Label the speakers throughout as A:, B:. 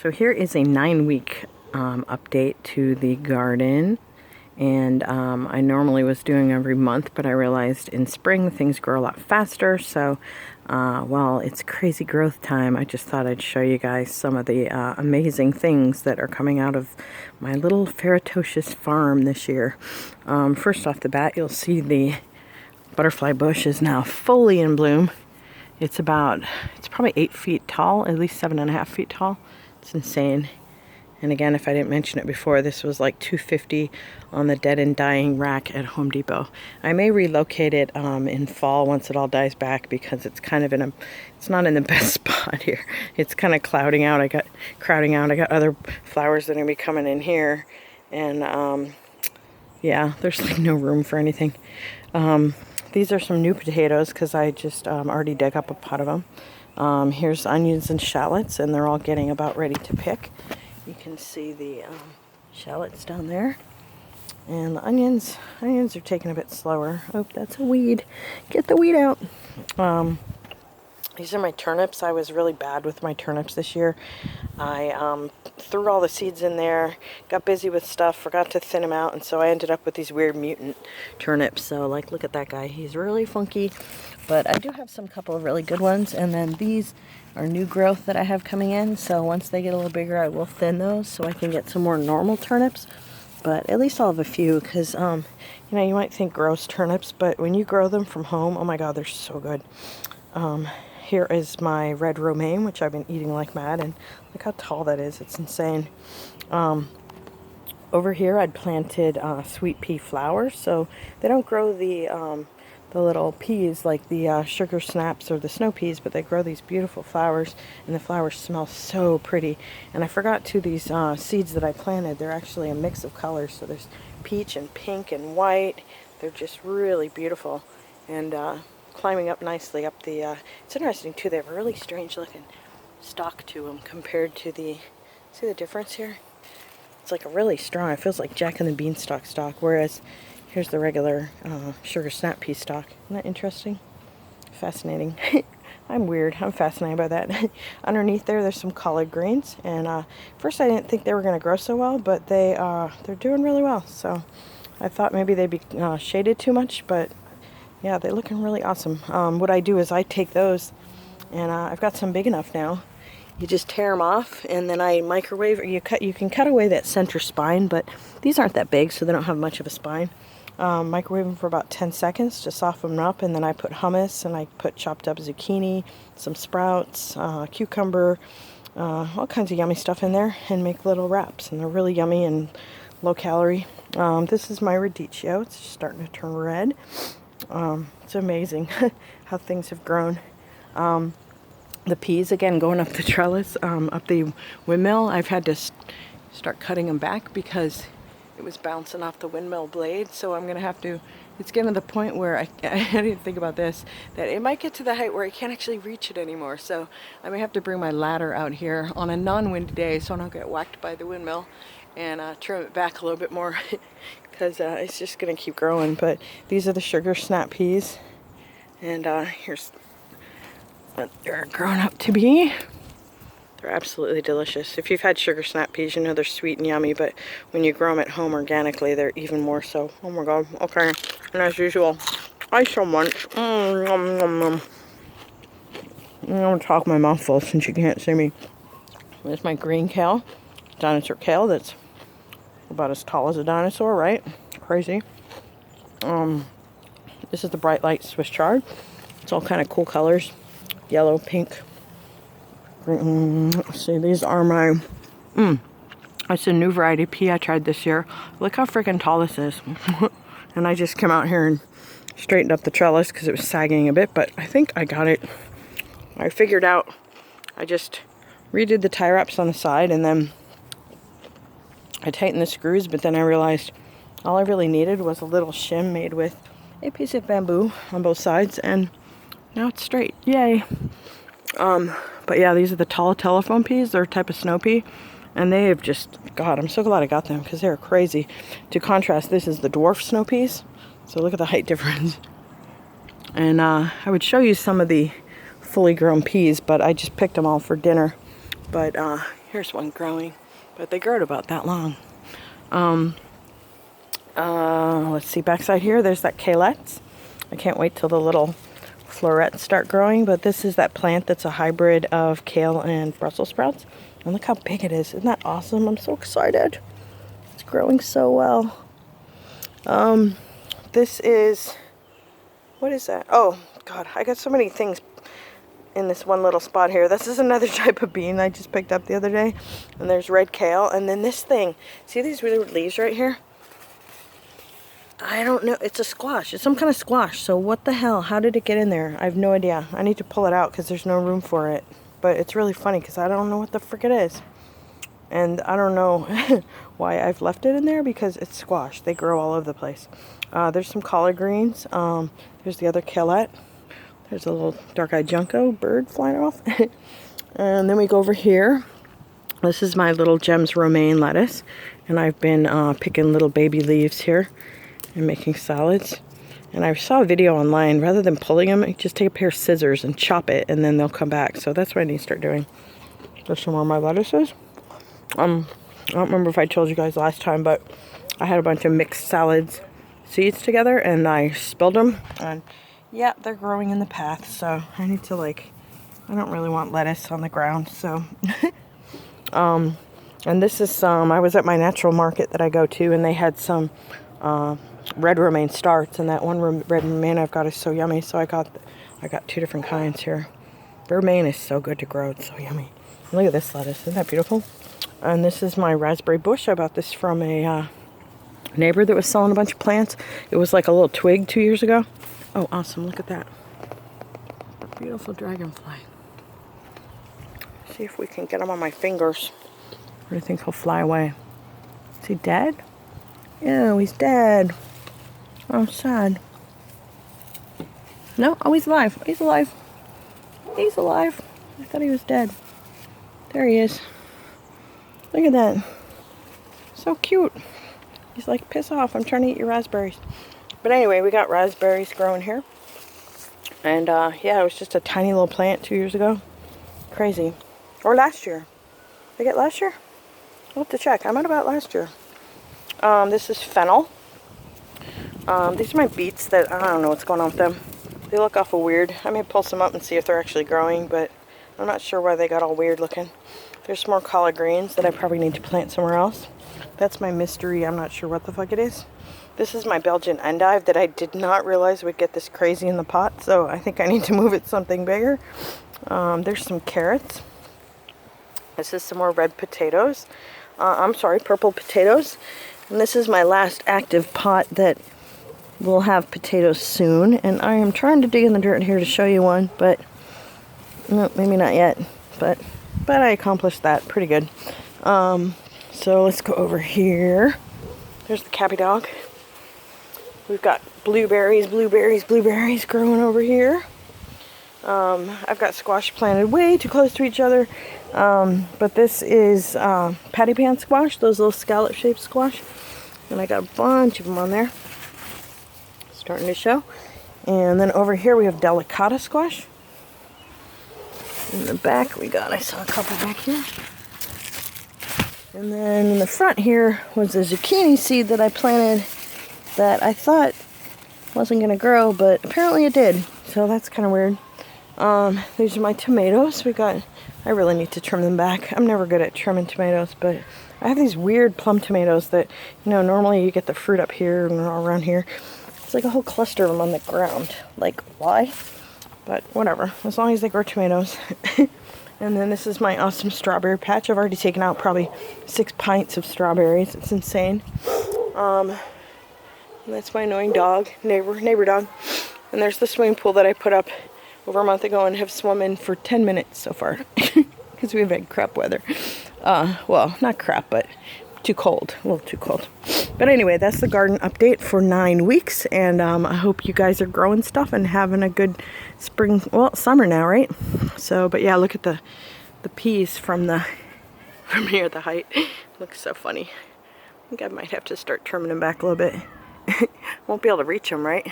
A: So here is a 9-week update to the garden. And I normally was doing every month, but I realized in spring things grow a lot faster. So while it's crazy growth time, I just thought I'd show you guys some of the amazing things that are coming out of my little ferocious farm this year. First off the bat, you'll see the butterfly bush is now fully in bloom. It's probably 8 feet tall, at least 7.5 feet tall. It's insane. And again, if I didn't mention it before, this was like $2.50 on the dead and dying rack at Home Depot. I may relocate it in fall once it all dies back, because it's kind of it's not in the best spot here. It's kind of crowding out. I got other flowers that are gonna be coming in here, and yeah, there's like no room for anything. These are some new potatoes because I just already dug up a pot of them. Here's onions and shallots, and they're all getting about ready to pick. You can see the shallots down there. And the onions are taking a bit slower. Oh, that's a weed. Get the weed out. These are my turnips. I was really bad with my turnips this year. I threw all the seeds in there, got busy with stuff, forgot to thin them out, and so I ended up with these weird mutant turnips. So, like, look at that guy. He's really funky. But I do have some couple of really good ones, and then these are new growth that I have coming in. So once they get a little bigger, I will thin those so I can get some more normal turnips. But at least I'll have a few, because you know, you might think gross turnips, but when you grow them from home, oh my god, they're so good. Here is my red romaine, which I've been eating like mad, and look how tall that is. It's insane. Over here I'd planted sweet pea flowers, so they don't grow the little peas like the sugar snaps or the snow peas, but they grow these beautiful flowers, and the flowers smell so pretty. And I forgot too, these seeds that I planted, they're actually a mix of colors, so there's peach and pink and white. They're just really beautiful, and climbing up nicely up the it's interesting too, they have a really strange looking stalk to them compared to the, see the difference here? It's like a really strong, it feels like Jack and the Beanstalk stalk, whereas here's the regular sugar snap pea stalk. Isn't that interesting? Fascinating. I'm weird. I'm fascinated by that. Underneath there's some collard greens, and first I didn't think they were going to grow so well, but they're doing really well. So I thought maybe they'd be shaded too much, but yeah, they're looking really awesome. What I do is I take those, and I've got some big enough now. You just tear them off, and then I microwave, or you can cut away that center spine, but these aren't that big, so they don't have much of a spine. Microwave them for about 10 seconds to soften them up, and then I put hummus, and I put chopped up zucchini, some sprouts, cucumber, all kinds of yummy stuff in there, and make little wraps, and they're really yummy and low calorie. This is my radicchio. It's just starting to turn red. It's amazing how things have grown. The peas, again, going up the trellis, up the windmill, I've had to start cutting them back because it was bouncing off the windmill blade, so I'm going to have to, it's getting to the point where I didn't think about this, that it might get to the height where I can't actually reach it anymore, so I may have to bring my ladder out here on a non-windy day so I don't get whacked by the windmill, and trim it back a little bit more, because it's just going to keep growing. But these are the sugar snap peas, and here's what they're grown up to be. They're absolutely delicious. If you've had sugar snap peas, you know they're sweet and yummy, but when you grow them at home organically, they're even more so. Oh my god. Okay. And as usual, I so much. I'm going to talk my mouth full since you can't see me. There's my green kale. Dinosaur kale that's about as tall as a dinosaur, right? Crazy. This is the Bright Light Swiss chard. It's all kind of cool colors. Yellow, pink. See, these are my, it's a new variety of pea I tried this year. Look how freaking tall this is. And I just came out here and straightened up the trellis because it was sagging a bit, but I think I got it. I figured out, I just redid the tie wraps on the side, and then I tightened the screws, but then I realized all I really needed was a little shim made with a piece of bamboo on both sides, and now it's straight. Yay. But yeah, these are the tall telephone peas. They're a type of snow pea, and they have just, God, I'm so glad I got them because they're crazy. To contrast, this is the dwarf snow peas. So look at the height difference. And I would show you some of the fully grown peas, but I just picked them all for dinner. But Here's one growing, but they grow at about that long. Let's see, backside here, there's that Kalettes. I can't wait till the little florets start growing, but this is that plant that's a hybrid of kale and Brussels sprouts. And look how big it is. Isn't that awesome? I'm so excited. It's growing so well. This is, what is that? Oh, God, I got so many things in this one little spot here. This is another type of bean I just picked up the other day. And there's red kale. And then this thing, see these weird leaves right here? I don't know. It's a squash. It's some kind of squash. So what the hell? How did it get in there? I have no idea. I need to pull it out because there's no room for it. But it's really funny because I don't know what the frick it is. And I don't know why I've left it in there because it's squash. They grow all over the place. There's some collard greens. There's the other Kalette. There's a little dark-eyed junco bird flying off. And then we go over here. This is my little Gems Romaine lettuce. And I've been picking little baby leaves here and making salads. And I saw a video online, rather than pulling them, just take a pair of scissors and chop it, and then they'll come back. So that's what I need to start doing. There's some more of my lettuces. I don't remember if I told you guys last time, but I had a bunch of mixed salads seeds together, and I spilled them. And yeah, they're growing in the path, so I need to, like, I don't really want lettuce on the ground, so. And this is some, I was at my natural market that I go to, and they had some, red romaine starts, and that one red romaine I've got is so yummy. So I got two different kinds here. Romaine is so good to grow. It's so yummy. Look at this lettuce. Isn't that beautiful? And this is my raspberry bush. I bought this from a neighbor that was selling a bunch of plants. It was like a little twig 2 years ago. Oh, awesome. Look at that. Beautiful dragonfly. See if we can get him on my fingers. Or do you think he'll fly away? Is he dead? Yeah, he's dead. Oh, sad. No, oh, he's alive. He's alive. He's alive. I thought he was dead. There he is. Look at that. So cute. He's like, piss off. I'm trying to eat your raspberries. But anyway, we got raspberries growing here. And yeah, it was just a tiny little plant 2 years ago. Crazy. Or last year. Did I get last year? I'll have to check. I might have got last year. This is fennel. These are my beets that, I don't know what's going on with them. They look awful weird. I may pull some up and see if they're actually growing, but I'm not sure why they got all weird looking. There's some more collard greens that I probably need to plant somewhere else. That's my mystery. I'm not sure what the fuck it is. This is my Belgian endive that I did not realize would get this crazy in the pot, so I think I need to move it something bigger. There's some carrots. This is some more red potatoes. I'm sorry, purple potatoes. And this is my last active pot that will have potatoes soon. And I am trying to dig in the dirt here to show you one, but no, maybe not yet. But I accomplished that pretty good. So let's go over here. There's the Cappy dog. We've got blueberries growing over here. I've got squash planted way too close to each other. But this is patty pan squash, those little scallop-shaped squash. And I got a bunch of them on there. Starting to show. And then over here we have delicata squash. In the back we got, I saw a couple back here. And then in the front here was a zucchini seed that I planted that I thought wasn't going to grow, but apparently it did. So that's kind of weird. These are my tomatoes. I really need to trim them back. I'm never good at trimming tomatoes, but I have these weird plum tomatoes that, you know, normally you get the fruit up here and around here. It's like a whole cluster of them on the ground. Like, why? But whatever, as long as they grow tomatoes. And then this is my awesome strawberry patch. I've already taken out probably 6 pints of strawberries. It's insane. And that's my annoying dog, neighbor dog. And there's the swimming pool that I put up over a month ago and have swum in for 10 minutes so far. Because we've had crap weather. Well, not crap, but too cold. A little too cold. But anyway, that's the garden update for 9 weeks. And I hope you guys are growing stuff and having a good spring. Well, summer now, right? So, but yeah, look at the peas from here, the height. Looks so funny. I think I might have to start trimming them back a little bit. Won't be able to reach them, right?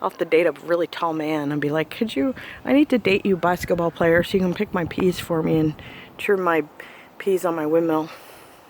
A: I'll have to date a really tall man and be like, I need to date you, basketball player, so you can pick my peas for me and trim my peas on my windmill.